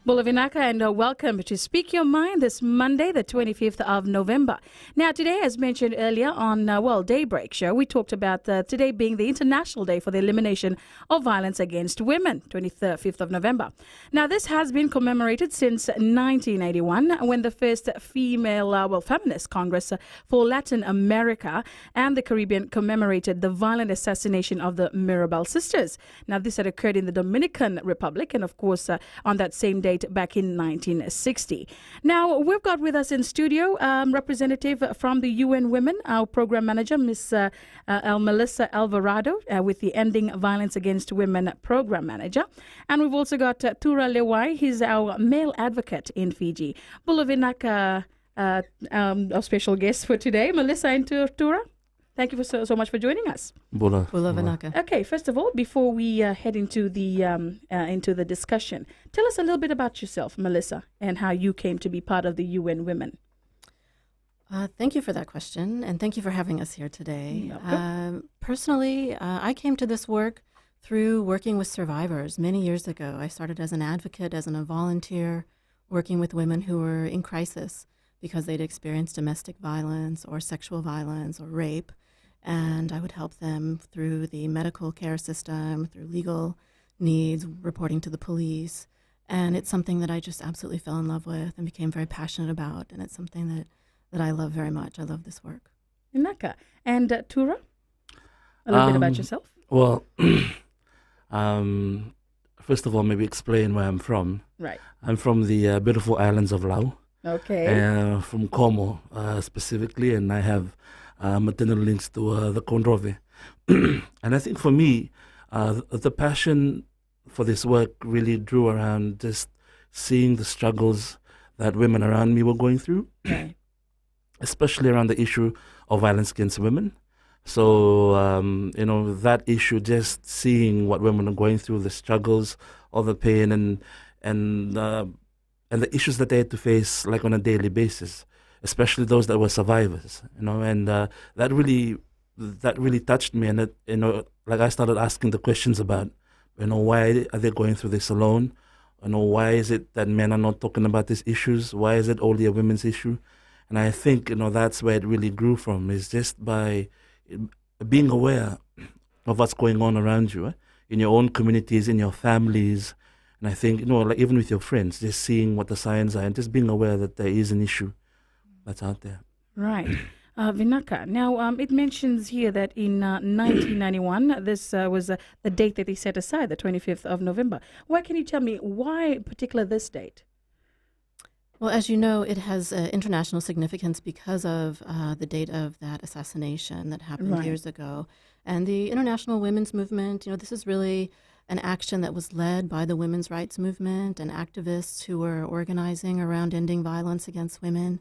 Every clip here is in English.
Bulavinaka, and welcome to Speak Your Mind this Monday, the 25th of November. Now, today, as mentioned earlier on, Daybreak Show, we talked about today being the International Day for the Elimination of Violence Against Women, 25th of November. Now, this has been commemorated since 1981, when the first female, feminist Congress for Latin America and the Caribbean commemorated the violent assassination of the Mirabal sisters. Now, this had occurred in the Dominican Republic, and of course, on that same date back in 1960. Now, we've got with us in studio representative from the UN Women, our program manager, Miss Melissa Alvarado, with the Ending Violence Against Women program manager. And we've also got Tura Lewai, he's our male advocate in Fiji. Bulavinaka, our special guest for today, Melissa and Tura. Thank you so much for joining us. Bula Vinaka. Okay, first of all, before we head into the discussion, tell us a little bit about yourself, Melissa, and how you came to be part of the UN Women. Thank you for that question, and thank you for having us here today. Okay. Personally, I came to this work through working with survivors many years ago. I started as an advocate, as a volunteer, working with women who were in crisis because they'd experienced domestic violence or sexual violence or rape. And I would help them through the medical care system, through legal needs, reporting to the police. And it's something that I just absolutely fell in love with and became very passionate about. And it's something that I love very much. I love this work. Inaka. And Tura, a little bit about yourself. Well, first of all, maybe explain where I'm from. Right. I'm from the beautiful islands of Laos. Okay. From Como specifically, and I have maternal links to the Kondrove. And I think for me, the passion for this work really drew around just seeing the struggles that women around me were going through, Right. especially around the issue of violence against women. So, that issue, just seeing what women are going through, the struggles, all the pain and the issues that they had to face like on a daily basis, especially those that were survivors, and that really touched me. And like I started asking the questions about, why are they going through this alone? Why is it that men are not talking about these issues? Why is it only a women's issue? And I think, that's where it really grew from, is just by being aware of what's going on around you, in your own communities, in your families. And I think, like even with your friends, just seeing what the signs are and just being aware that there is an issue that's out there. Right. Vinaka, now it mentions here that in 1991, this was the date that they set aside, the 25th of November. Why can you tell me why particular this date? Well, as you know, it has international significance because of the date of that assassination that happened Right. years ago. And the international women's movement, this is really an action that was led by the women's rights movement and activists who were organizing around ending violence against women.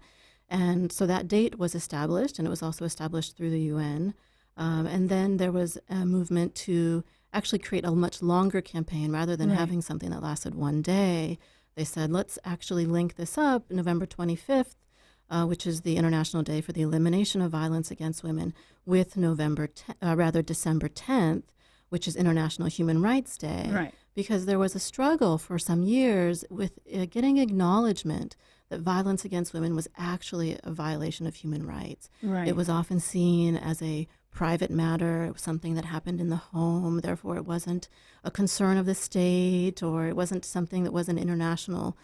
And so that date was established, and it was also established through the UN. And then there was a movement to actually create a much longer campaign rather than Right. having something that lasted one day. They said, let's actually link this up, November 25th, which is the International Day for the Elimination of Violence Against Women, with December 10th, which is International Human Rights Day. Right. Because there was a struggle for some years with getting acknowledgement that violence against women was actually a violation of human rights. Right. It was often seen as a private matter. It was something that happened in the home. Therefore, it wasn't a concern of the state, or it wasn't something that was an international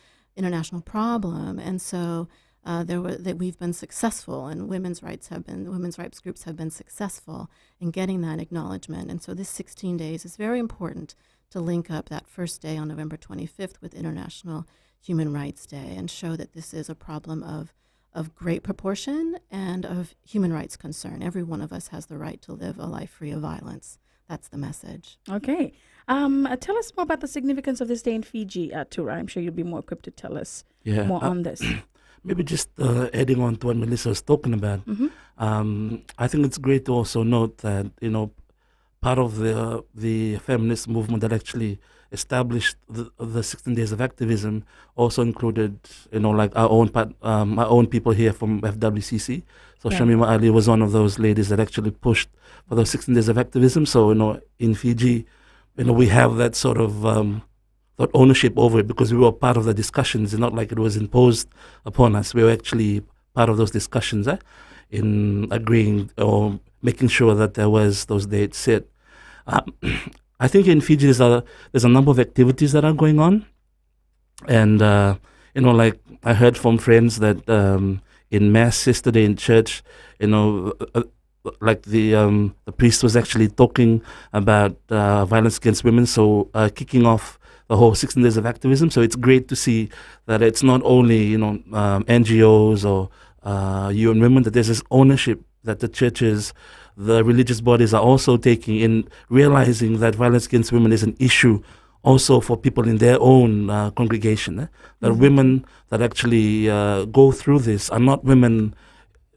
problem. And so we've been successful, and women's rights groups have been successful in getting that acknowledgement. And so this 16 days is very important to link up that first day on November 25th with International Human Rights Day and show that this is a problem of great proportion and of human rights concern. Every one of us has the right to live a life free of violence. That's the message. Okay. Tell us more about the significance of this day in Fiji, Tura. I'm sure you'll be more equipped to tell us more on this. Maybe just adding on to what Melissa was talking about, I think it's great to also note that, part of the feminist movement that actually established the 16 days of activism also included, like our own people here from FWCC. So Yeah. Shamima Ali was one of those ladies that actually pushed for those 16 days of activism. So, in Fiji, we have that sort of got ownership over it because we were part of the discussions. It's not like it was imposed upon us. We were actually part of those discussions in agreeing or making sure that there was those dates set. I think in Fiji there's a number of activities that are going on. And, like I heard from friends that in Mass yesterday in church, like the priest was actually talking about violence against women, so kicking off the whole 16 days of activism. So it's great to see that it's not only NGOs or UN Women, that there's this ownership that the churches, the religious bodies are also taking in realizing that violence against women is an issue also for people in their own congregation. That women that actually go through this are not women,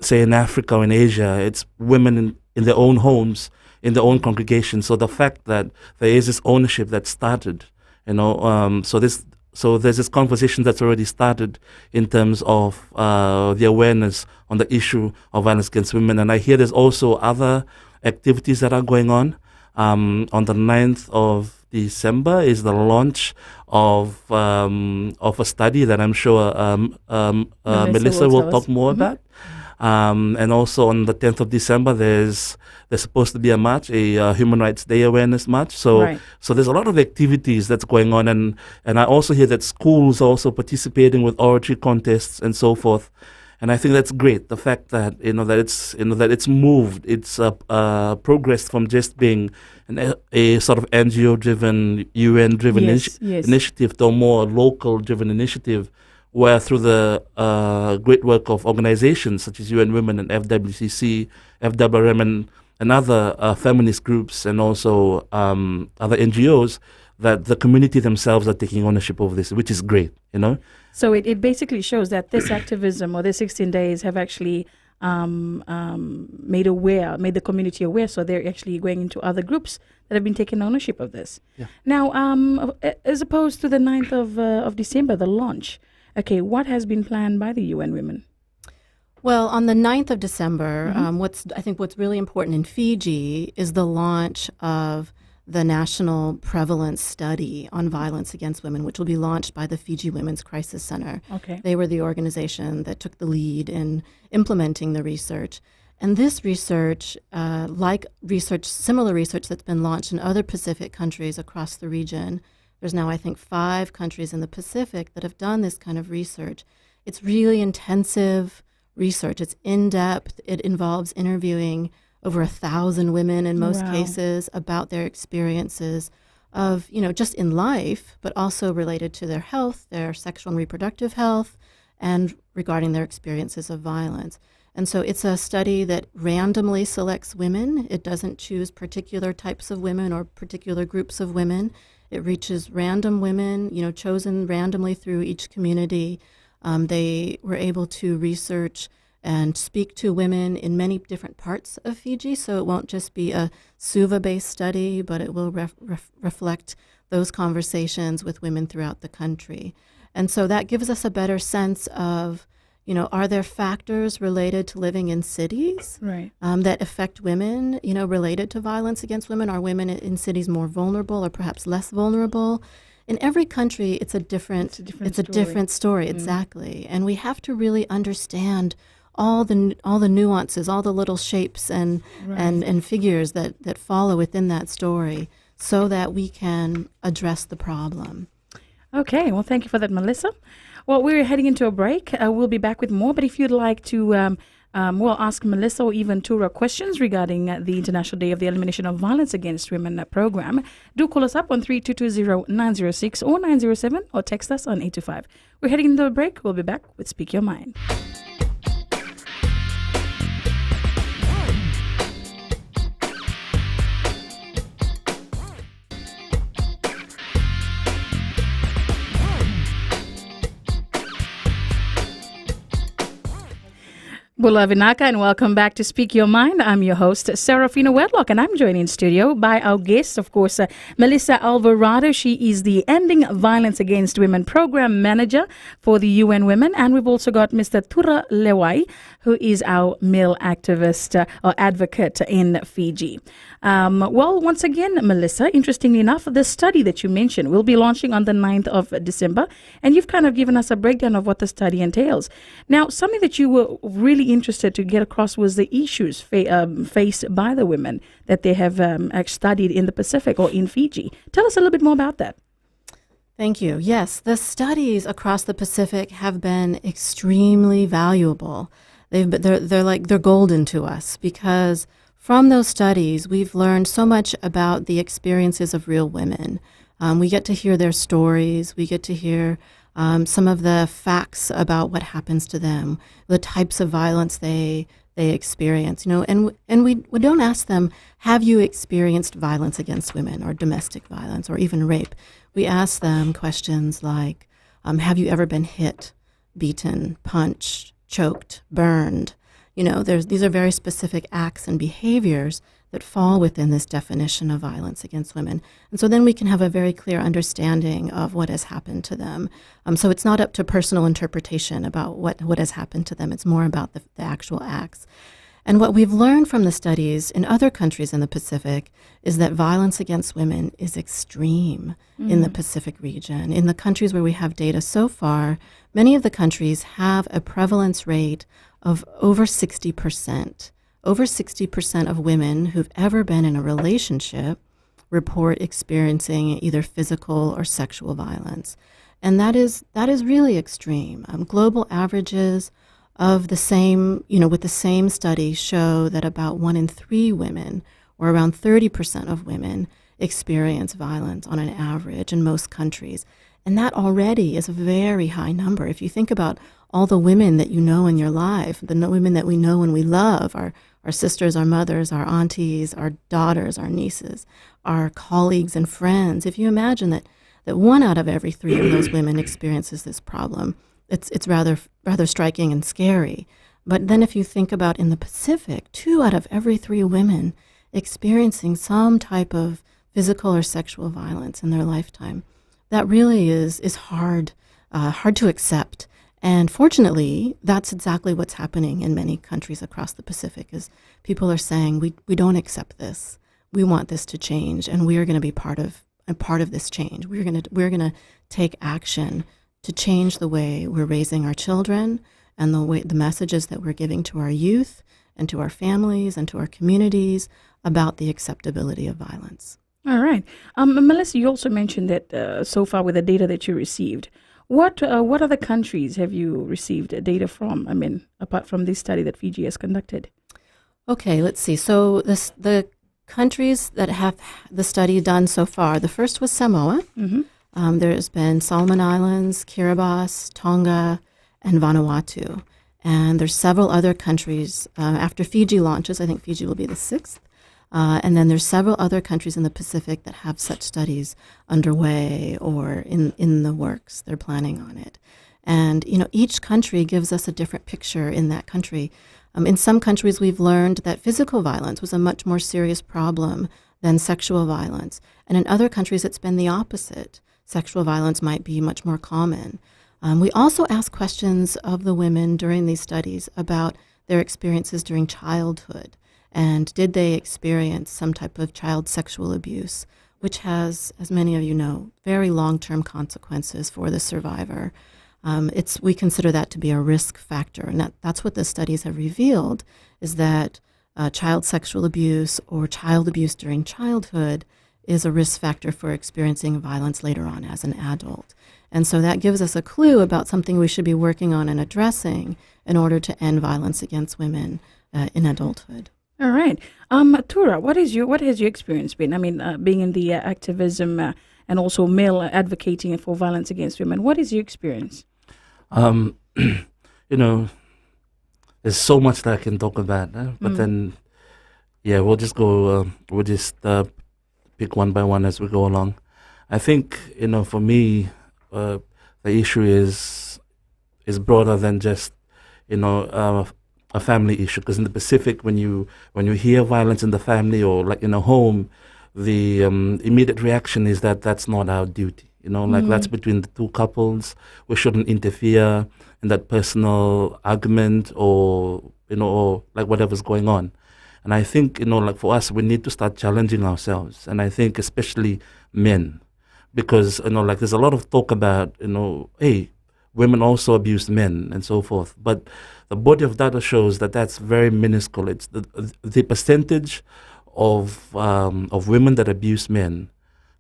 say, in Africa or in Asia. It's women in their own homes, in their own congregation. So the fact that there is this ownership that started, so there's this conversation that's already started in terms of the awareness on the issue of violence against women. And I hear there's also other activities that are going on. On the 9th of December is the launch of a study that I'm sure Melissa will talk more about. And also on the 10th of December, there's supposed to be a march, a Human Rights Day awareness march. So there's a lot of activities that's going on, and I also hear that schools are also participating with oratory contests and so forth. And I think that's great. The fact that that it's moved, it's progressed from just being a sort of NGO-driven, UN-driven initiative to a more local-driven initiative, where through the great work of organizations such as UN Women and FWCC, FWRM, and other feminist groups, and also other NGOs, that the community themselves are taking ownership of this, which is great, So it basically shows that this activism or the 16 days have actually made the community aware, so they're actually going into other groups that have been taking ownership of this. Yeah. Now, as opposed to the 9th of December, the launch, okay, what has been planned by the UN Women? Well, on the 9th of December, what's really important in Fiji is the launch of the National Prevalence Study on Violence Against Women, which will be launched by the Fiji Women's Crisis Center. Okay. They were the organization that took the lead in implementing the research. And this research, similar research that's been launched in other Pacific countries across the region, there's now, I think, 5 countries in the Pacific that have done this kind of research. It's really intensive research. It's in-depth. It involves interviewing over 1,000 women in most cases about their experiences of, just in life, but also related to their health, their sexual and reproductive health, and regarding their experiences of violence. And so it's a study that randomly selects women. It doesn't choose particular types of women or particular groups of women. It reaches random women, chosen randomly through each community. They were able to research and speak to women in many different parts of Fiji, so it won't just be a Suva-based study, but it will reflect those conversations with women throughout the country. And so that gives us a better sense of, are there factors related to living in cities that affect women, related to violence against women? Are women in cities more vulnerable or perhaps less vulnerable? In every country, it's a different story, exactly. And we have to really understand all the nuances, all the little shapes and figures that follow within that story, so that we can address the problem. Okay, well, thank you for that, Melissa. Well, we're heading into a break. We'll be back with more, but if you'd like to ask Melissa or even Tura questions regarding the International Day of the Elimination of Violence Against Women program, do call us up on 3220-906 or 907 or text us on 825. We're heading into a break. We'll be back with Speak Your Mind. Bula Vinaka, and welcome back to Speak Your Mind. I'm your host, Serafina Wedlock, and I'm joined in studio by our guest, of course, Melissa Alvarado. She is the Ending Violence Against Women Program Manager for the UN Women. And we've also got Mr. Tura Lewai, who is our male activist or advocate in Fiji. Well, once again, Melissa, interestingly enough, the study that you mentioned will be launching on the 9th of December, and you've kind of given us a breakdown of what the study entails. Now, something that you were really interested to get across was the issues faced by the women that they have studied in the Pacific or in Fiji. Tell us a little bit more about that. Thank you. Yes, the studies across the Pacific have been extremely valuable. They're golden to us because from those studies, we've learned so much about the experiences of real women. We get to hear their stories. We get to hear some of the facts about what happens to them, the types of violence they experience. And we don't ask them, have you experienced violence against women or domestic violence or even rape? We ask them questions like, have you ever been hit, beaten, punched, choked, burned? These are very specific acts and behaviors that fall within this definition of violence against women. And so then we can have a very clear understanding of what has happened to them. So it's not up to personal interpretation about what has happened to them. It's more about the actual acts. And what we've learned from the studies in other countries in the Pacific is that violence against women is extreme in the Pacific region. In the countries where we have data so far, many of the countries have a prevalence rate of over 60%. Over 60% of women who've ever been in a relationship report experiencing either physical or sexual violence. And that is really extreme. Global averages of the same, with the same study show that about 1 in 3 women, or around 30% of women, experience violence on an average in most countries. And that already is a very high number. If you think about all the women that you know in your life, the women that we know and we love, our sisters, our mothers, our aunties, our daughters, our nieces, our colleagues and friends, if you imagine that 1 out of every 3 of those women experiences this problem, it's rather striking and scary. But then if you think about in the Pacific, 2 out of every 3 women experiencing some type of physical or sexual violence in their lifetime, that really is hard to accept. And fortunately, that's exactly what's happening in many countries across the Pacific, is people are saying, we don't accept this. We want this to change, and we are going to be part of this change. We're going to take action to change the way we're raising our children and the messages that we're giving to our youth and to our families and to our communities about the acceptability of violence. All right. Melissa, you also mentioned that so far with the data that you received, what other countries have you received data from? I mean, apart from this study that Fiji has conducted. Okay, let's see. So the countries that have the study done so far, the first was Samoa. Mm-hmm. There's been Solomon Islands, Kiribati, Tonga, and Vanuatu. And there's several other countries. After Fiji launches, I think Fiji will be the 6th. And then there's several other countries in the Pacific that have such studies underway or in the works. They're planning on it. And, each country gives us a different picture in that country. In some countries, we've learned that physical violence was a much more serious problem than sexual violence. And in other countries, it's been the opposite. Sexual violence might be much more common. We also ask questions of the women during these studies about their experiences during childhood. And did they experience some type of child sexual abuse, which has, as many of you know, very long-term consequences for the survivor. We consider that to be a risk factor. And that's what the studies have revealed, is that child sexual abuse or child abuse during childhood is a risk factor for experiencing violence later on as an adult. And so that gives us a clue about something we should be working on and addressing in order to end violence against women in adulthood. All right. Tura, what has your experience been? I mean, being in the activism and also male advocating for violence against women, what is your experience? There's so much that I can talk about, but then, we'll just go, pick one by one as we go along. I think, for me, the issue is broader than just, a a family issue. Because in the Pacific, when you hear violence in the family or like in a home, the immediate reaction is that that's not our duty. Like that's between the two couples. We shouldn't interfere in that personal argument or or like whatever's going on. And I think like for us, we need to start challenging ourselves. And I think especially men, because like there's a lot of talk about hey, women also abuse men and so forth. But the body of data shows that that's very minuscule. It's the percentage of women that abuse men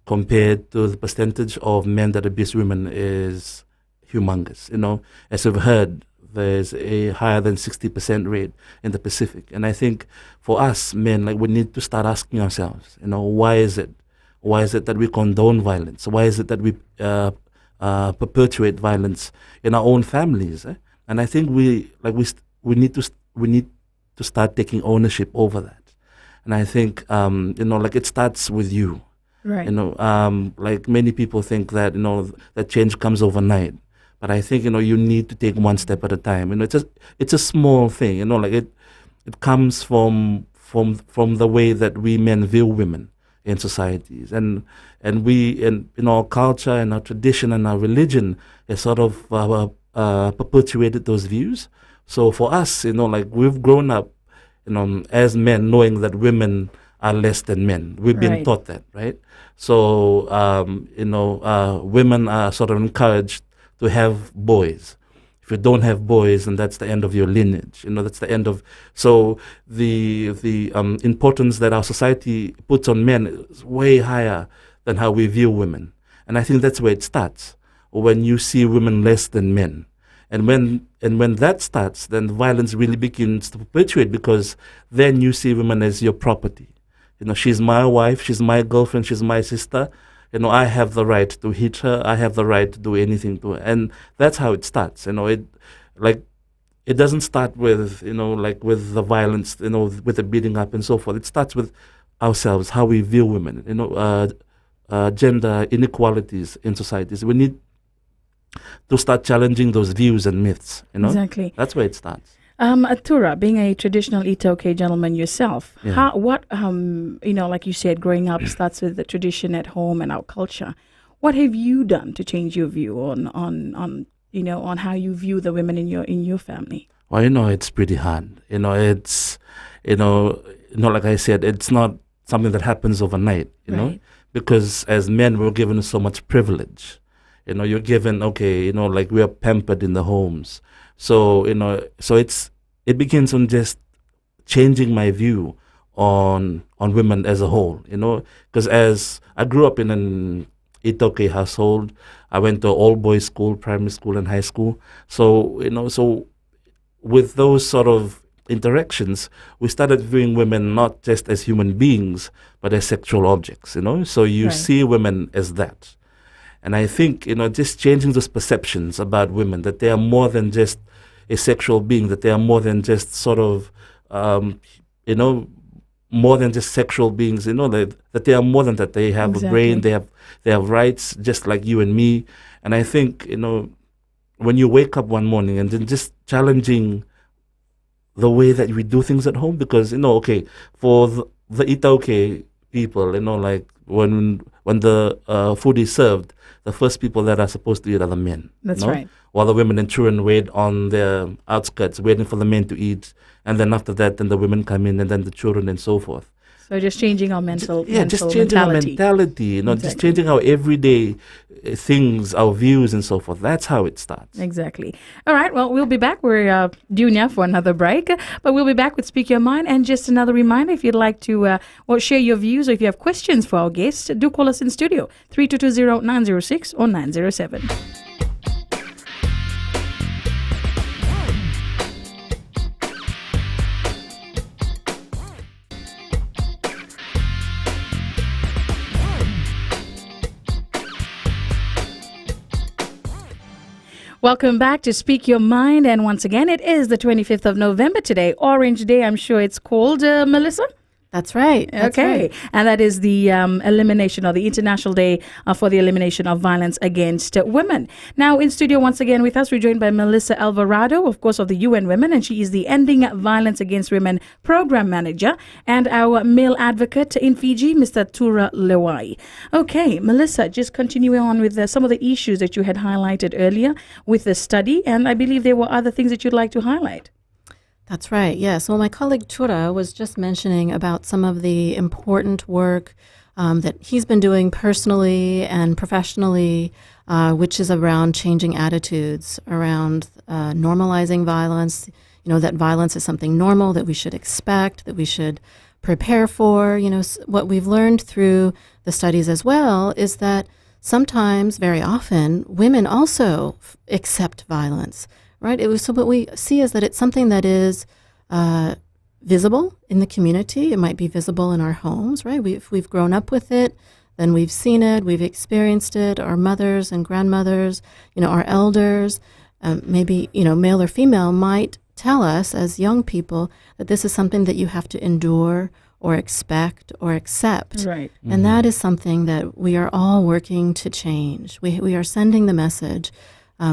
compared to the percentage of men that abuse women is humongous. As we've heard, there's a higher than 60% rate in the Pacific. And I think for us men, like we need to start asking ourselves, why is it? Why is it that we condone violence? Why is it that we perpetuate violence in our own families? And I think we need to start taking ownership over that. And I think like it starts with you. Right. Like many people think that that change comes overnight. But I think you need to take one step at a time. It's a small thing. Like it comes from the way that we men view women in societies, and we in our culture and our tradition and our religion has sort of perpetuated those views. So for us, like we've grown up, as men, knowing that women are less than men. We've been taught that, right? So women are sort of encouraged to have boys. If you don't have boys, then that's the end of your lineage. That's the end of. So the importance that our society puts on men is way higher than how we view women. And I think that's where it starts. When you see women less than men, and when that starts, then violence really begins to perpetuate, because then you see women as your property. She's my wife, she's my girlfriend, she's my sister. I have the right to hit her. I have the right to do anything to her, and that's how it starts. It doesn't start with like with the violence, with the beating up and so forth. It starts with ourselves, how we view women. Gender inequalities in societies. We need to start challenging those views and myths. Exactly. That's where it starts. Atura, being a traditional Itoke gentleman yourself, Yeah. like you said, growing up starts with the tradition at home and our culture. What have you done to change your view on how you view the women in your family? Well, it's pretty hard. It's, like I said, it's not something that happens overnight, Right. because as men, we're given so much privilege. You're given, like we are pampered in the homes. So, it begins on just changing my view on women as a whole, because as I grew up in an Itoke household, I went to all boys school, primary school and high school. So, so with those sort of interactions, we started viewing women not just as human beings, but as sexual objects, So you Right. see women as that. And I think, just changing those perceptions about women, that they are more than just a sexual being, that they are more than just sort of, more than just sexual beings, that they are more than that. They have a brain, Exactly. they have rights, just like you and me. And I think, when you wake up one morning and then just challenging the way that we do things at home, because, for the Itaoke people, like when the food is served, the first people that are supposed to eat are the men. That's right. While the women and children wait on the outskirts, waiting for the men to eat. And then after that, then the women come in, and then the children and so forth. So just changing our Just mental changing our mentality. mentality, just Exactly. changing our everyday things, our views and so forth. That's how it starts. Exactly. All right. Well, we'll be back. We're due now for another break, but we'll be back with Speak Your Mind. And just another reminder, if you'd like to share your views, or if you have questions for our guests, do call us in studio, 3220-906 or 907. Welcome back to Speak Your Mind. And once again, it is the 25th of November today. Orange Day, I'm sure it's called, Melissa? That's right. That's Okay, right. and that is the elimination, or the International Day for the Elimination of Violence Against Women. Now, in studio once again with us, we're joined by Melissa Alvarado, of course, of the UN Women, and she is the Ending Violence Against Women Program Manager, and our male advocate in Fiji, Mr. Tura Lewai. Okay, Melissa, just continuing on with some of the issues that you had highlighted earlier with the study, and I believe there were other things that you'd like to highlight. That's right. Yes. Well, my colleague Tura was just mentioning about some of the important work that he's been doing personally and professionally, which is around changing attitudes, around normalizing violence. You know, that violence is something normal that we should expect, that we should prepare for. You know, what we've learned through the studies as well is that sometimes, very often, women also accept violence. Right. So what we see is that it's something that is visible in the community. It might be visible in our homes. Right. If we've grown up with it, then we've seen it, we've experienced it. Our mothers and grandmothers, you know, our elders, maybe, you know, male or female, might tell us as young people that this is something that you have to endure or expect or accept. Right. And that is something that we are all working to change. We are sending the message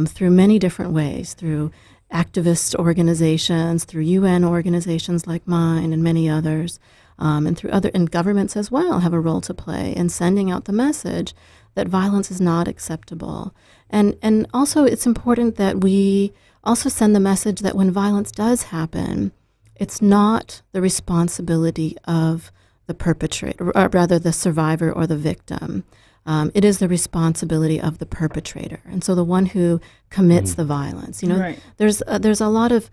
through many different ways, through activist organizations, through UN organizations like mine and many others, and through and governments as well have a role to play in sending out the message that violence is not acceptable. And also it's important that we also send the message that when violence does happen, it's not the responsibility of the perpetrator, or rather the survivor or the victim. It is the responsibility of the perpetrator, and so the one who commits the violence. You know, Right. there's a lot of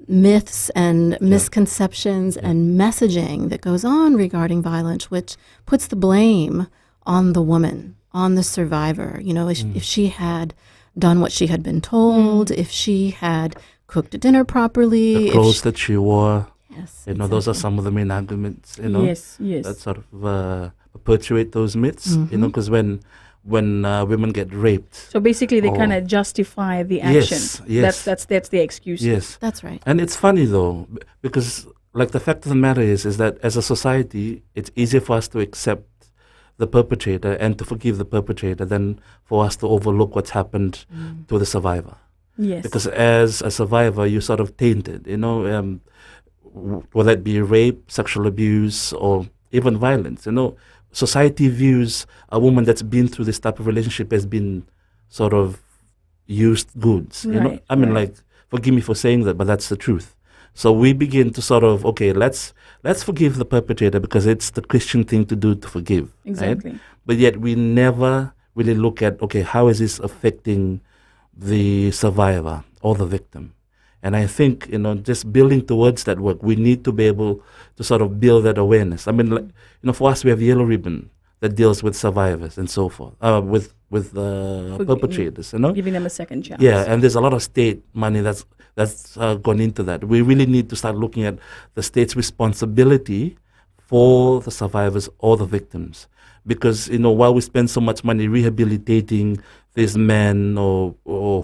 myths and misconceptions and messaging that goes on regarding violence, which puts the blame on the woman, on the survivor. You know, if she had done what she had been told, if she had cooked dinner properly, The clothes that she wore, yes, you know, those are some of the main arguments, you know, Yes. that sort of perpetuate those myths, you know, because when women get raped, So basically, they Oh. kind of justify the action. Yes. That's the excuse. yes, that's right. and it's funny though, because like the fact of the matter is that as a society, it's easier for us to accept the perpetrator and to forgive the perpetrator than for us to overlook what's happened to the survivor. Yes. Because as a survivor, you're sort of tainted, you know, whether it be rape, sexual abuse, or even violence. You know, society views a woman that's been through this type of relationship as being sort of used goods. You know, Right, I mean, right. like, forgive me for saying that, but that's the truth. So we begin to sort of, okay, let's forgive the perpetrator because it's the Christian thing to do, to forgive. right? Exactly. But yet we never really look at, okay, how is this affecting the survivor or the victim? And I think, you know, just building towards that work, we need to be able to sort of build that awareness. I mean, like, you know, for us, we have Yellow Ribbon that deals with survivors and so forth, with perpetrators, you know. Giving them a second chance. Yeah, and there's a lot of state money that's gone into that. We really need to start looking at the state's responsibility for the survivors or the victims, because, you know, while we spend so much money rehabilitating these men or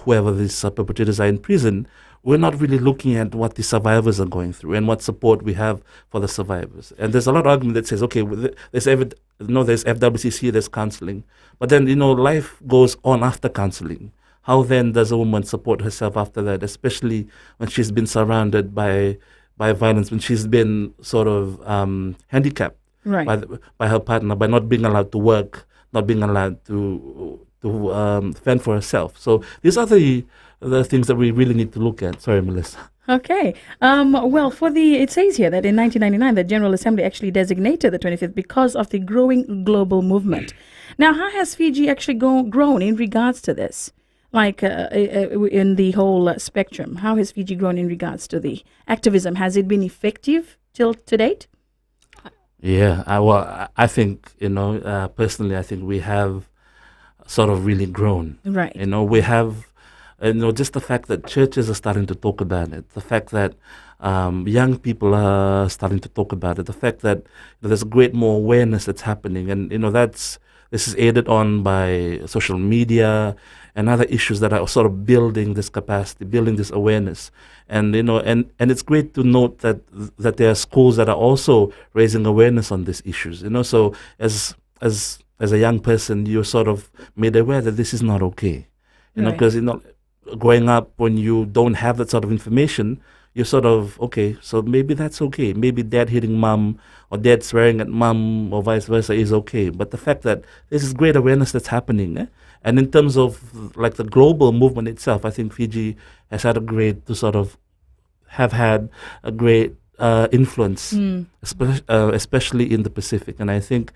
whoever these perpetrators are in prison, we're not really looking at what the survivors are going through and what support we have for the survivors. And there's a lot of argument that says, okay, there's FWCC, there's counseling, but then, you know, life goes on after counseling. How then does a woman support herself after that, especially when she's been surrounded by violence, when she's been sort of handicapped Right. by her partner, by not being allowed to work, not being allowed to fend for herself. So these are the things that we really need to look at. Sorry, Melissa. Okay. Well, it says here that in 1999, the General Assembly actually designated the 25th because of the growing global movement. Now, how has Fiji actually grown in regards to this? Like in the whole spectrum, how has Fiji grown in regards to the activism? Has it been effective till to date? Yeah, I think, you know, personally, I think we have sort of really grown. Right. You know, we have, you know, just the fact that churches are starting to talk about it, the fact that young people are starting to talk about it, the fact that there's a great more awareness that's happening, and, you know, that's this is aided on by social media and other issues that are sort of building this capacity, building this awareness. And and it's great to note that there are schools that are also raising awareness on these issues. So as a young person, you're sort of made aware that this is not okay. Right. Because growing up, when you don't have that sort of information, you're sort of, okay, so maybe that's okay. Maybe dad hitting mom or dad swearing at mom or vice versa is okay. But the fact that this is great awareness that's happening. And in terms of like the global movement itself, I think Fiji has had a great influence, especially in the Pacific. And I think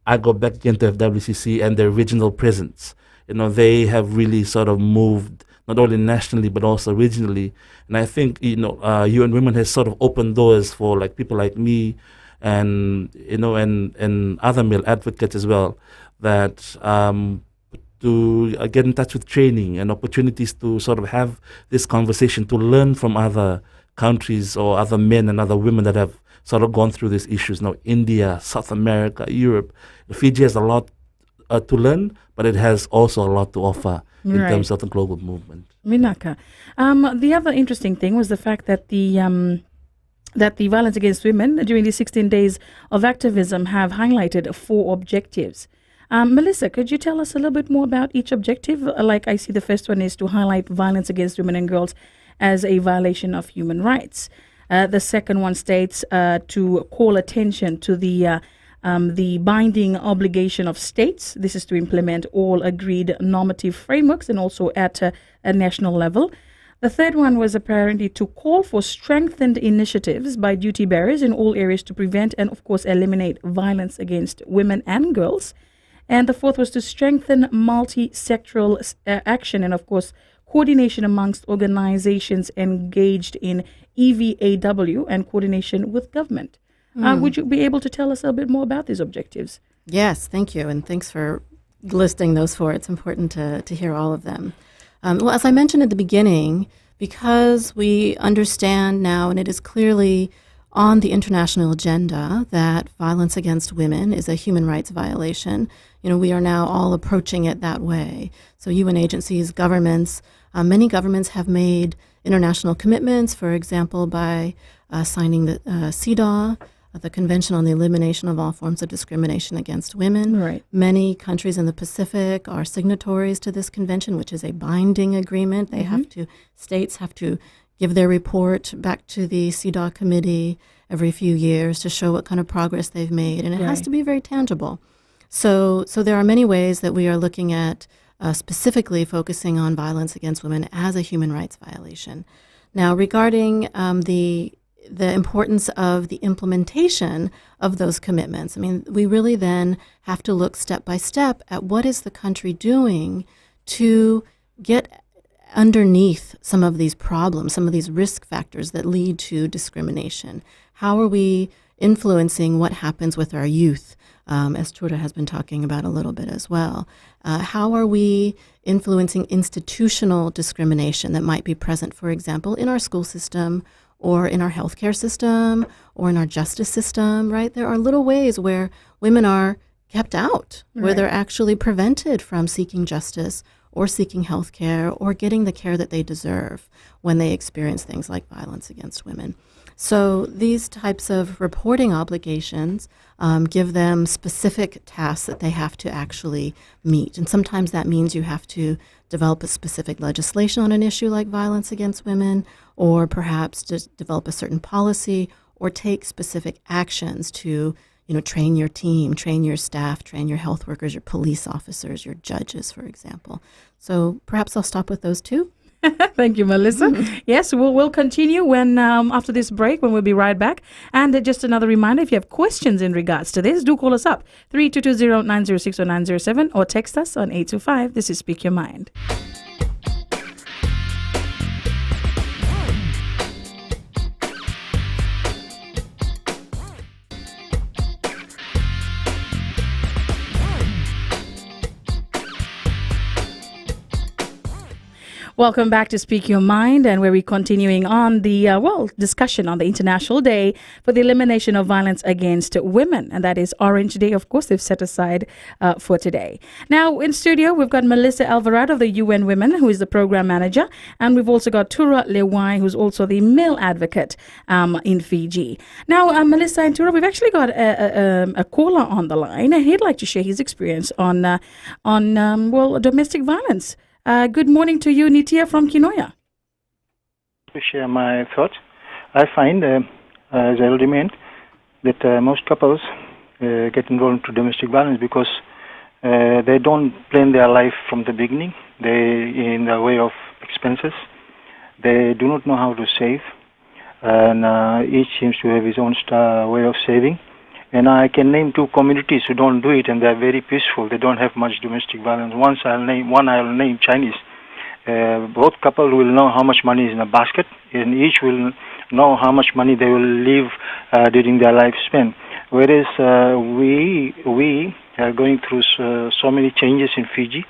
I go back again to FWCC and their regional presence. They have really sort of moved not only nationally but also regionally. And I think UN Women has sort of opened doors for like people like me, and and other male advocates as well, that to get in touch with training and opportunities to sort of have this conversation, to learn from other countries or other men and other women that have sort of gone through these issues. Now, India, South America, Europe, Fiji has a lot to learn, but it has also a lot to offer in Right. terms of the global movement. Minaka. The other interesting thing was the fact that the violence against women during the 16 days of activism have highlighted 4 objectives. Melissa, could you tell us a little bit more about each objective? Like I see the first one is to highlight violence against women and girls as a violation of human rights. The second one states to call attention to the binding obligation of states. This is to implement all agreed normative frameworks and also at a national level. The third one was apparently to call for strengthened initiatives by duty bearers in all areas to prevent and, of course, eliminate violence against women and girls. And the fourth was to strengthen multi-sectoral action and, of course, coordination amongst organizations engaged in EVAW and coordination with government. Would you be able to tell us a bit more about these objectives? Yes, thank you, and thanks for listing those 4. It's important to hear all of them. Well, as I mentioned at the beginning, because we understand now, and it is clearly on the international agenda, that violence against women is a human rights violation, we are now all approaching it that way. So UN agencies, governments, many governments have made international commitments, for example, by signing the CEDAW, the Convention on the Elimination of All Forms of Discrimination Against Women. Right. Many countries in the Pacific are signatories to this convention, which is a binding agreement. They states have to give their report back to the CEDAW committee every few years to show what kind of progress they've made, and it has Right. to be very tangible. So there are many ways that we are looking at specifically focusing on violence against women as a human rights violation. Now, regarding the importance of the implementation of those commitments, we really then have to look step by step at what is the country doing to get underneath some of these problems, some of these risk factors that lead to discrimination. How are we influencing what happens with our youth, as Tura has been talking about a little bit as well? How are we influencing institutional discrimination that might be present, for example, in our school system or in our healthcare system or in our justice system, right? There are little ways where women are kept out, where Right. they're actually prevented from seeking justice or seeking health care or getting the care that they deserve when they experience things like violence against women. So these types of reporting obligations give them specific tasks that they have to actually meet. And sometimes that means you have to develop a specific legislation on an issue like violence against women, or perhaps just develop a certain policy or take specific actions to train your team, train your staff, train your health workers, your police officers, your judges, for example. So perhaps I'll stop with those 2. Thank you, Melissa. Yes, we'll continue when after this break, when we'll be right back. And just another reminder, if you have questions in regards to this, do call us up, 3220-906 or 907, or text us on 825. This is Speak Your Mind. Welcome back to Speak Your Mind, and where we're continuing on the discussion on the International Day for the Elimination of Violence Against Women, and that is Orange Day. Of course, they've set aside for today. Now, in studio, we've got Melissa Alvarado of the UN Women, who is the program manager, and we've also got Tura Lewai, who's also the male advocate in Fiji. Now, Melissa and Tura, we've actually got a caller on the line, and he'd like to share his experience on domestic violence. Good morning to you, Nitya from Kinoya. To share my thoughts, I find, as I already meant, that most couples get involved into domestic violence because they don't plan their life from the beginning. They, in the way of expenses, they do not know how to save, and each seems to have his own way of saving. And I can name 2 communities who don't do it, and they're very peaceful. They don't have much domestic violence. One I'll name Chinese. Both couples will know how much money is in a basket, and each will know how much money they will leave during their lifespan. Whereas we are going through so many changes in Fiji.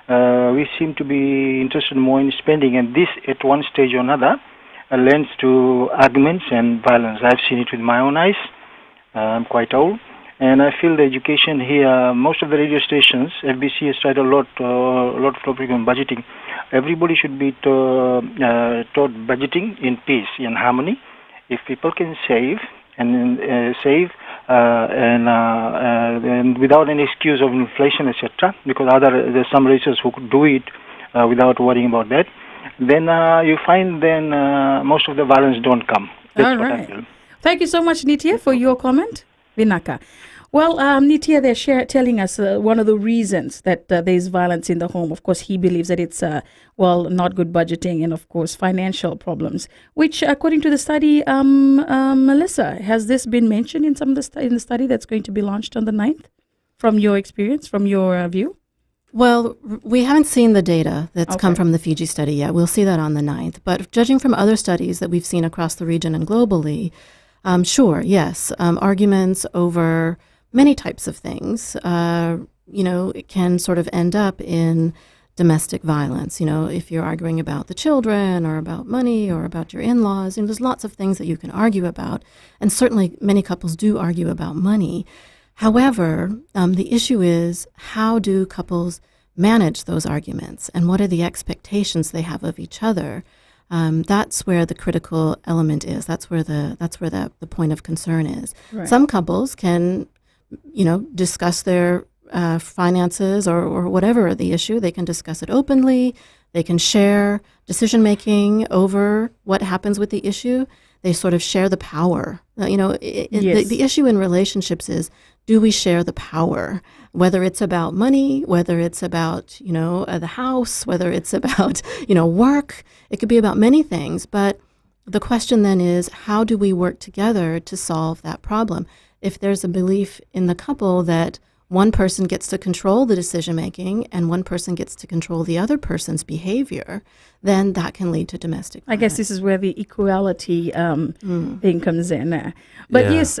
We seem to be interested more in spending, and this, at one stage or another, lends to arguments and violence. I've seen it with my own eyes. I'm quite old, and I feel the education here, most of the radio stations, FBC has tried a lot of topic on budgeting. Everybody should be taught budgeting in peace, in harmony. If people can save and without any excuse of inflation, etc., because there's some races who could do it without worrying about that, then you find then most of the violence don't come. That's all right. What I feel. Thank you so much, Nitya, for your comment. Vinaka. Well, Nitya, they're telling us one of the reasons that there's violence in the home. Of course, he believes that it's, not good budgeting and, of course, financial problems, which, according to the study, Melissa, has this been mentioned in some of the in the study that's going to be launched on the 9th? From your experience, from your view? Well, we haven't seen the data that's come from the Fiji study yet. We'll see that on the 9th. But judging from other studies that we've seen across the region and globally, sure, yes. Arguments over many types of things, it can sort of end up in domestic violence. If you're arguing about the children or about money or about your in-laws, there's lots of things that you can argue about. And certainly many couples do argue about money. However, the issue is, how do couples manage those arguments, and what are the expectations they have of each other? That's where the critical element is. That's where the point of concern is. Right. Some couples can, discuss their finances or whatever the issue. They can discuss it openly. They can share decision making over what happens with the issue. They sort of share the power. Yes. The issue in relationships is, do we share the power? Whether it's about money, whether it's about, the house, whether it's about, work, it could be about many things. But the question then is, how do we work together to solve that problem? If there's a belief in the couple that one person gets to control the decision making and one person gets to control the other person's behavior, then that can lead to domestic violence. I guess this is where the equality thing comes in. But yes,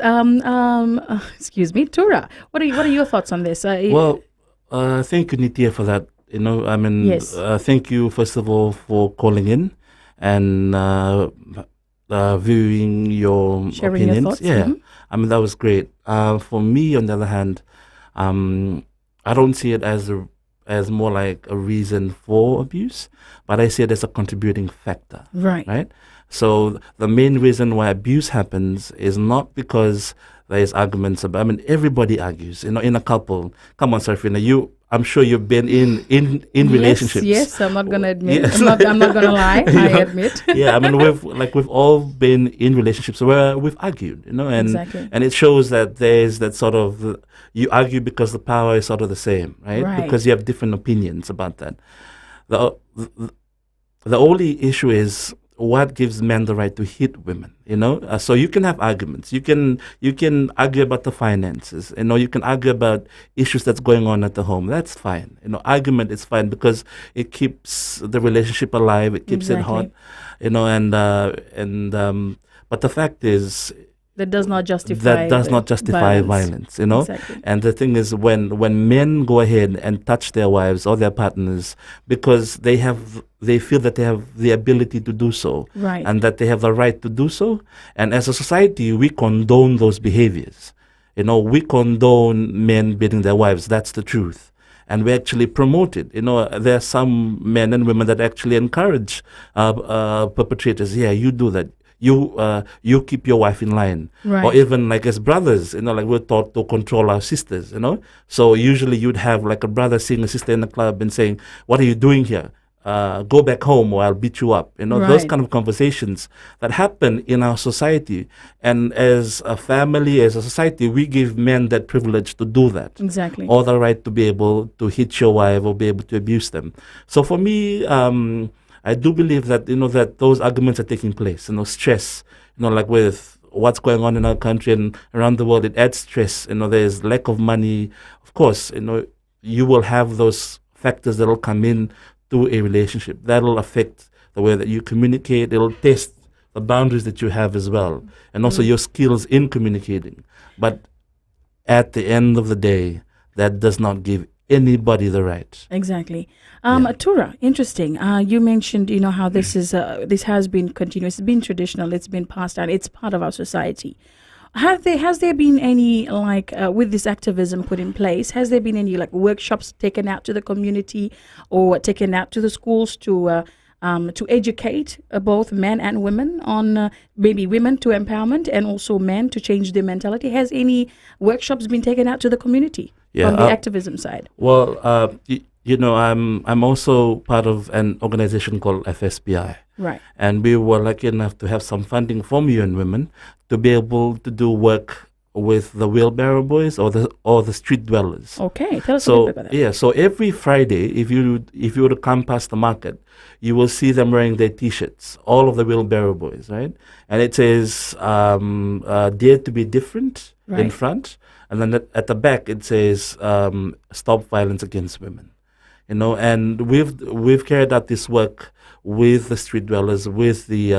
excuse me, Tura, what are your thoughts on this? Thank you, Nitya, for that. Yes. Thank you, first of all, for calling in and viewing your sharing opinions. Your thoughts. Yeah, mm-hmm. That was great. For me, on the other hand, I don't see it as more like a reason for abuse, but I see it as a contributing factor. Right. So the main reason why abuse happens is not because there's arguments about. Everybody argues. In a couple. Come on, Sarfina, I'm sure you've been in relationships. Yes, I'm not going to admit. Yes. I'm not going to lie. I admit. Yeah, we've all been in relationships where we've argued, and exactly. And it shows that there's that sort of, you argue because the power is sort of the same, right? Because you have different opinions about that. The only issue is, what gives men the right to hit women? So you can have arguments. You can argue about the finances. You can argue about issues that's going on at the home. That's fine. Argument is fine because it keeps the relationship alive. It keeps it hot. But the fact is, That does not justify. That does not justify violence, you know. Exactly. And the thing is, when men go ahead and touch their wives or their partners because they feel that they have the ability to do so, Right. and that they have the right to do so, and as a society, we condone those behaviors. You know, we condone men beating their wives. That's the truth. And we actually promote it. You know, there are some men and women that actually encourage perpetrators. Yeah, you do that. You keep your wife in line. Right. Or even like as brothers, you know, like we're taught to control our sisters, you know. So usually you'd have like a brother seeing a sister in the club and saying, "What are you doing here? Go back home or I'll beat you up." You know, those Right. kind of conversations that happen in our society. And as a family, as a society, we give men that privilege to do that. Exactly. Or the right to be able to hit your wife or be able to abuse them. So for me, I do believe that, you know, that those arguments are taking place. You know, stress, you know, like with what's going on in our country and around the world, it adds stress. You know, there's lack of money. Of course, you know, you will have those factors that will come in to a relationship. That'll affect the way that you communicate. It'll test the boundaries that you have as well, and also your skills in communicating. But at the end of the day, that does not give anybody the right. Exactly. Yeah. Tura, interesting. You mentioned, you know, how this is this has been continuous. It's been traditional. It's been passed down. It's part of our society. Has there been any like with this activism put in place? Has there been any like workshops taken out to the community or taken out to the schools to educate both men and women on maybe women to empowerment and also men to change their mentality? Has any workshops been taken out to the community on the activism side? Well, you know, I'm also part of an organization called FSBI. Right. And we were lucky enough to have some funding from UN Women to be able to do work with the wheelbarrow boys or the street dwellers. Okay, tell us a So bit about that. yeah, so every Friday, if you were to come past the market, you will see them wearing their T-shirts, all of the wheelbarrow boys, right? And it says "Dare to be different" in Right. front, and then at the back it says "Stop violence against women." You know, and we've carried out this work with the street dwellers, with the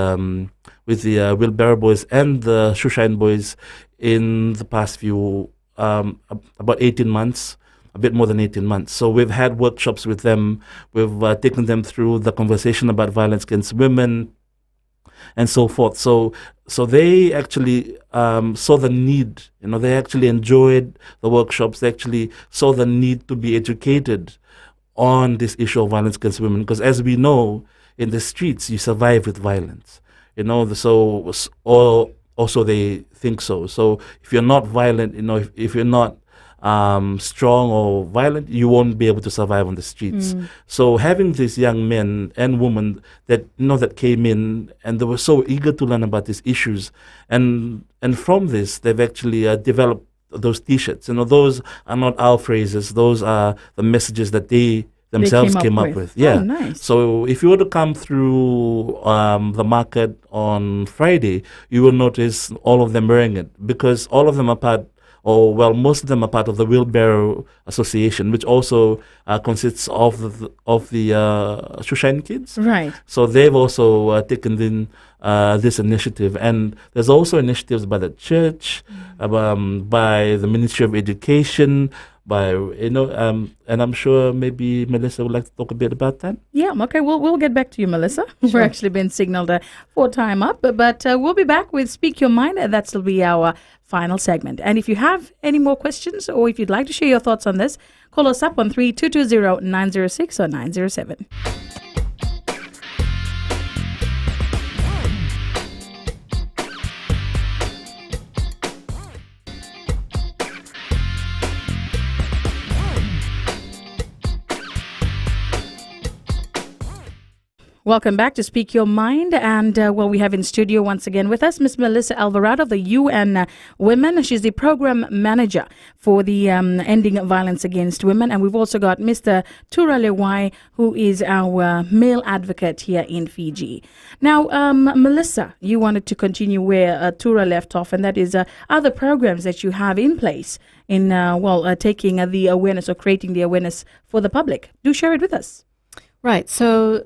wheelbarrow boys and the shoeshine boys in the past few about 18 months, a bit more than 18 months. So we've had workshops with them. We've taken them through the conversation about violence against women and so forth. So they actually saw the need. You know, they actually enjoyed the workshops. They actually saw the need to be educated on this issue of violence against women, because as we know, in the streets you survive with violence. You know, or also they think so. So if you're not violent, you know, if you're not strong or violent, you won't be able to survive on the streets. So having these young men and women that, you know, that came in and they were so eager to learn about these issues, and from this they've actually developed those T-shirts. You know, those are not our phrases; those are the messages that they themselves came up with. Yeah. Oh, nice. So if you were to come through the market on Friday, you will notice all of them wearing it, because all of them are part, or well, most of them are part of the Wheelbarrow Association, which also consists of the Shoeshine Kids. Right. So they've also taken in this initiative, and there's also initiatives by the church, by the Ministry of Education, by and I'm sure maybe Melissa would like to talk a bit about that. Yeah, okay, we'll get back to you, Melissa. We're actually been signaled for time up, but we'll be back with Speak Your Mind, and that'll be our final segment. And if you have any more questions, or if you'd like to share your thoughts on this, call us up on 3220-906 or 907. Welcome back to Speak Your Mind, and we have in studio once again with us Miss Melissa Alvarado of the UN Women. She's the program manager for the Ending Violence Against Women, and we've also got Mr. Tura Lewai, who is our male advocate here in Fiji. Now, Melissa, you wanted to continue where Tura left off, and that is other programs that you have in place in taking the awareness or creating the awareness for the public. Do share it with us. Right. So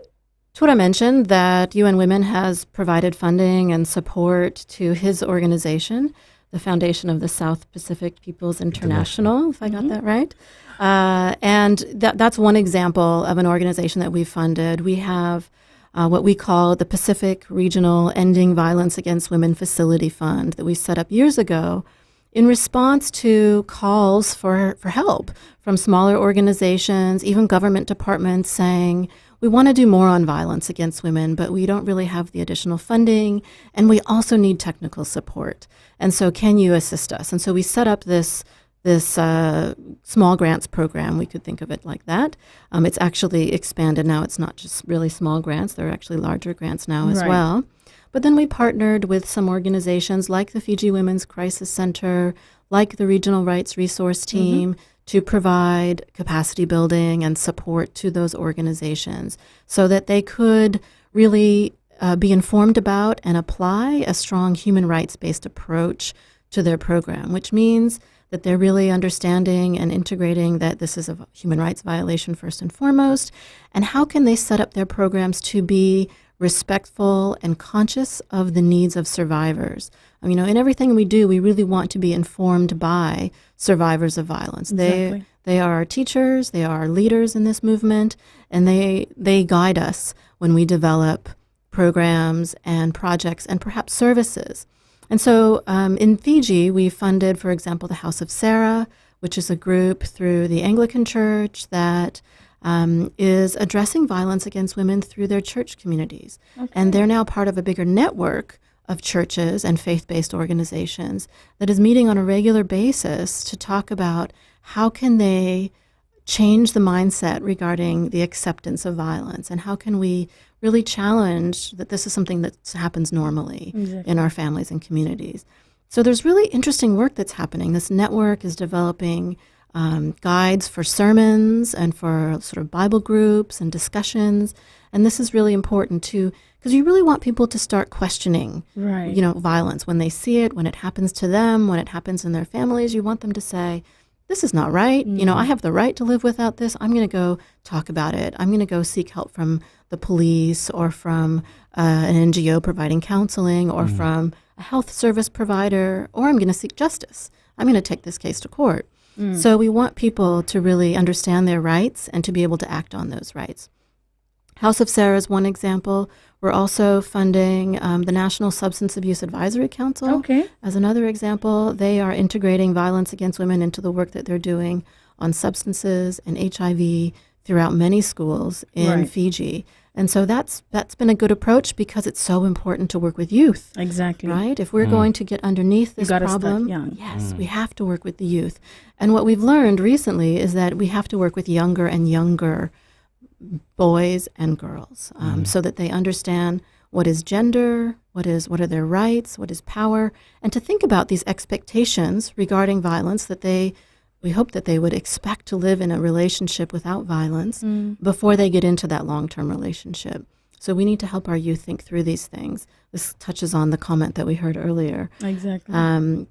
Tura mentioned that UN Women has provided funding and support to his organization, the Foundation of the South Pacific Peoples International, if I got that right. And that's one example of an organization that we've funded. We have what we call the Pacific Regional Ending Violence Against Women Facility Fund that we set up years ago in response to calls for help from smaller organizations, even government departments saying, we want to do more on violence against women, but we don't really have the additional funding, and we also need technical support. And so can you assist us? And so we set up this small grants program. We could think of it like that. It's actually expanded now. It's not just really small grants. There are actually larger grants now as well. But then we partnered with some organizations like the Fiji Women's Crisis Center, like the Regional Rights Resource Team, to provide capacity building and support to those organizations so that they could really be informed about and apply a strong human rights-based approach to their program, which means that they're really understanding and integrating that this is a human rights violation first and foremost, and how can they set up their programs to be respectful and conscious of the needs of survivors. You know, in everything we do, we really want to be informed by survivors of violence. Exactly. They are our teachers, they are our leaders in this movement, and they guide us when we develop programs and projects and perhaps services. And so in Fiji, we funded, for example, the House of Sarah, which is a group through the Anglican Church that is addressing violence against women through their church communities. And they're now part of a bigger network of churches and faith-based organizations that is meeting on a regular basis to talk about how can they change the mindset regarding the acceptance of violence, and how can we really challenge that this is something that happens normally in our families and communities. So there's really interesting work that's happening. This network is developing guides for sermons and for sort of Bible groups and discussions. And this is really important too, because you really want people to start questioning, you know, violence when they see it, when it happens to them, when it happens in their families. You want them to say, this is not right. You know, I have the right to live without this. I'm going to go talk about it. I'm going to go seek help from the police or from an NGO providing counseling or from a health service provider, or I'm going to seek justice. I'm going to take this case to court. So we want people to really understand their rights and to be able to act on those rights. House of Sarah is one example. We're also funding the National Substance Abuse Advisory Council as another example. They are integrating violence against women into the work that they're doing on substances and HIV throughout many schools in Fiji. And so that's been a good approach because it's so important to work with youth. Exactly. Right? If we're going to get underneath this problem, yes, we have to work with the youth. And what we've learned recently is that we have to work with younger and younger boys and girls so that they understand what is gender, what are their rights, what is power, and to think about these expectations regarding violence that we hope that they would expect to live in a relationship without violence before they get into that long-term relationship. So we need to help our youth think through these things. This touches on the comment that we heard earlier. Exactly.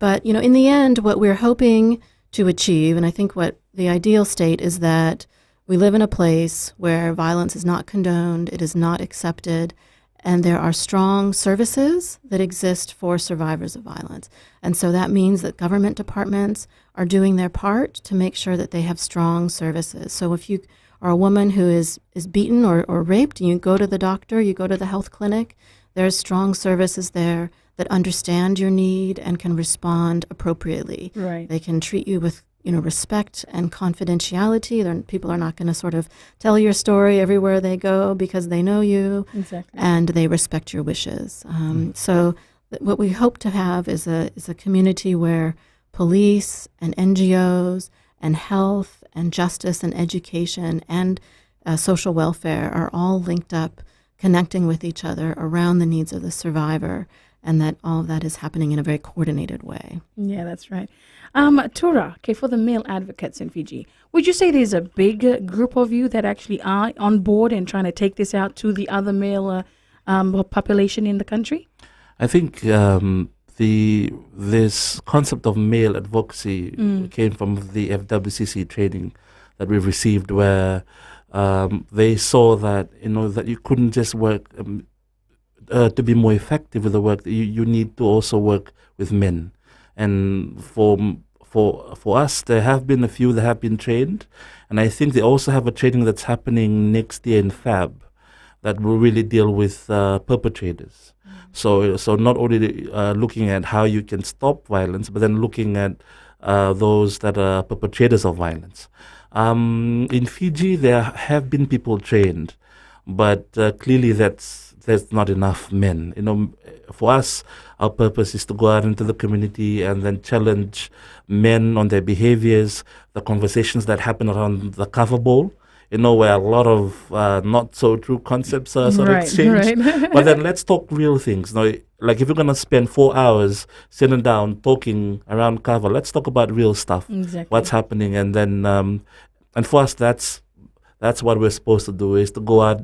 But, you know, in the end, what we're hoping to achieve, and I think what the ideal state is that we live in a place where violence is not condoned, it is not accepted, and there are strong services that exist for survivors of violence. And so that means that government departments are doing their part to make sure that they have strong services. So if you are a woman who is beaten or raped, and you go to the doctor, you go to the health clinic, there's strong services there that understand your need and can respond appropriately. They can treat you with respect and confidentiality. People are not going to sort of tell your story everywhere they go because they know you, and they respect your wishes. So what we hope to have is a community where police and NGOs and health and justice and education and social welfare are all linked up, connecting with each other around the needs of the survivor, and that all of that is happening in a very coordinated way. Yeah, that's right. Tura, for the male advocates in Fiji, would you say there's a big group of you that actually are on board and trying to take this out to the other male population in the country? I think this concept of male advocacy came from the FWCC training that we received, where they saw that that you couldn't just work to be more effective with the work. You need to also work with men, and for us, there have been a few that have been trained, and I think they also have a training that's happening next year in Fab that will really deal with perpetrators. So not only looking at how you can stop violence, but then looking at those that are perpetrators of violence. In Fiji, there have been people trained, but clearly there's not enough men. For us, our purpose is to go out into the community and then challenge men on their behaviors, the conversations that happen around the cover bowl, where a lot of not so true concepts are sort of exchanged. Right. But then let's talk real things. Like if you're going to spend 4 hours sitting down talking around cover, let's talk about real stuff. Exactly. What's happening. And then, and for us, that's what we're supposed to do, is to go out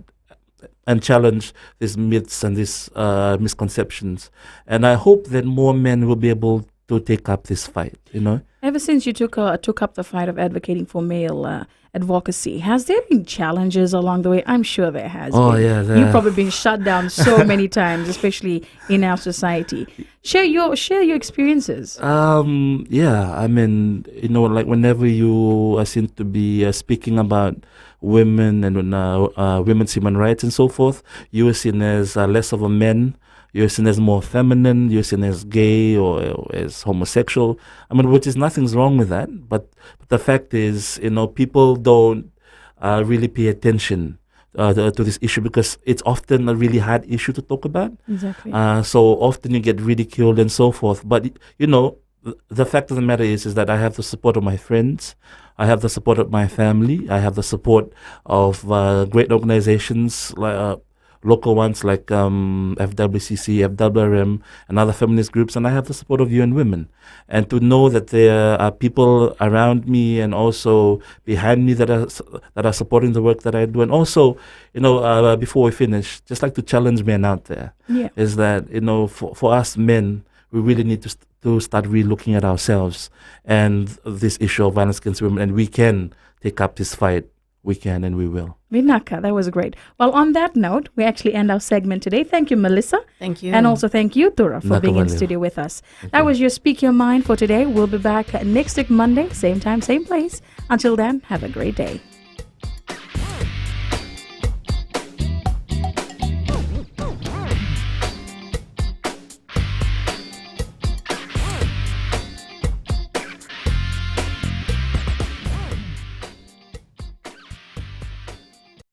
and challenge these myths and these misconceptions. And I hope that more men will be able to take up this fight, Ever since you took up the fight of advocating for male advocacy, has there been challenges along the way? I'm sure there has been. Yeah. You've probably been shut down so many times, especially in our society. Share your experiences. Yeah, I mean, like whenever you are seen to be speaking about women and women's human rights and so forth, you are seen as less of a man. You're seen as more feminine, you're seen as gay or as homosexual. I mean, which is nothing's wrong with that. But the fact is, people don't really pay attention to this issue because it's often a really hard issue to talk about. Exactly. So often you get ridiculed and so forth. But, the fact of the matter is that I have the support of my friends. I have the support of my family. I have the support of great organizations like local ones like FWCC, FWRM, and other feminist groups, and I have the support of UN Women. And to know that there are people around me and also behind me that are supporting the work that I do. And also, before we finish, just like to challenge men out there, is that, for us men, we really need to start re-looking at ourselves and this issue of violence against women, and we can take up this fight. We can and we will. Vinaka, that was great. Well, on that note, we actually end our segment today. Thank you, Melissa. Thank you. And also thank you, Tura, for being in studio with us. That was your Speak Your Mind for today. We'll be back next week, Monday, same time, same place. Until then, have a great day.